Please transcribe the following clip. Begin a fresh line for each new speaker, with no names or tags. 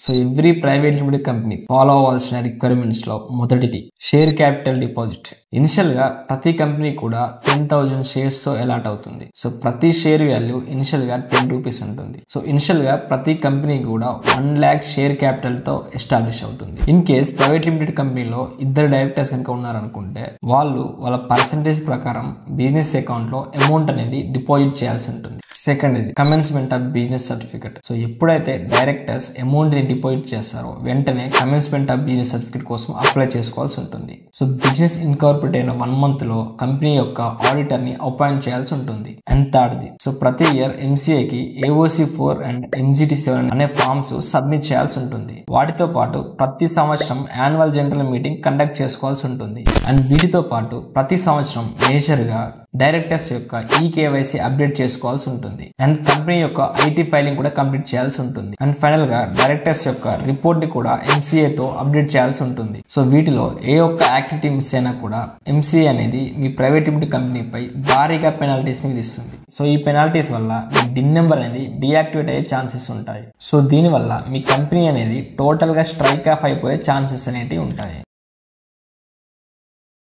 So every private limited company follow అవ్వాల్సిన requirements లో మొదటిది షేర్ క్యాపిటల్ డిపాజిట్. ఇనిషియల్ గా ప్రతి కంపెనీ కూడా 10,000 షేర్స్ తో అలాట్ అవుతుంది. సో ప్రతి షేర్ వాల్యూ ఇనిషియల్ గా 10 రూపీస్ ఉంటుంది. సో ఇనిషియల్ గా ప్రతి కంపెనీ కూడా 1 lakh షేర్ క్యాపిటల్ తో ఎస్టాబ్లిష్ అవుతుంది. ఇన్ కేస్ ప్రైవేట్ లిమిటెడ్ కంపెనీలో ఇద్దరు డైరెక్టర్స్ కనుక ఉన్నారనుకుంటే వాళ్ళ పర్సెంటేజ్ ప్రకారం బిజినెస్ అకౌంట్ లో అమౌంట్ అనేది డిపాజిట్ చేయాల్సి ఉంటుంది. సెకండ్ ఇది commencement of business certificate. So ఎప్పుడైతే డైరెక్టర్స్ అమౌంట్ ని డిపాజిట్ చేస్తారో వెంటనే కమెన్స్మెంట్ ఆఫ్ బిజినెస్ సర్టిఫికెట్ కోసం అప్లై చేసుకోవాల్సి ఉంటుంది. సో బిజినెస్ ఇన్కార్పొరేట్ అయిన 1 month లో కంపెనీ యొక్క ఆడిటర్ ని అపాయింట్ చేయాల్సి ఉంటుంది. అండ్ థర్డ్ది సో ప్రతి ఇయర్ ఎంసీఏకి AOC4 అండ్ MGT7 అనే ఫార్మ్స్ సబ్మిట్ చేయాల్సి ఉంటుంది. వాటితో పాటు ప్రతి సంవత్సరం యాన్యువల్ జనరల్ మీటింగ్ కండక్ట్ చేసుకోవాల్సి ఉంటుంది. అండ్ వీటితో పాటు ప్రతి సంవత్సరం మేజర్ గా డైరెక్టర్స్ యొక్క EKYC అప్డేట్ చేసుకోవాల్సి ఉంటుంది. అండ్ కంపెనీ యొక్క IT ఫైలింగ్ కూడా కంప్లీట్ చేయాల్సి ఉంటుంది. అండ్ ఫైనల్ గా డైరెక్టర్స్ యొక్క రిపోర్ట్ ని కూడా MCA తో అప్డేట్ చేయాల్సి ఉంటుంది. సో వీటిలో ఏ ఒక్క యాక్టివిటీ మిస్ అయినా కూడా MCA అనేది మీ ప్రైవేట్ లిమిటెడ్ కంపెనీపై భారీగా పెనాల్టీస్ ని విధిస్తుంది. సో ఈ పెనాల్టీస్ వల్ల మీ DIN నెంబర్ అనేది డియాక్టివేట్ అయ్యే ఛాన్సెస్ ఉంటాయి. సో దీనివల్ల మీ కంపెనీ అనేది టోటల్ గా స్ట్రైక్ ఆఫ్ అయిపోయే ఛాన్సెస్ అనేవి ఉంటాయి.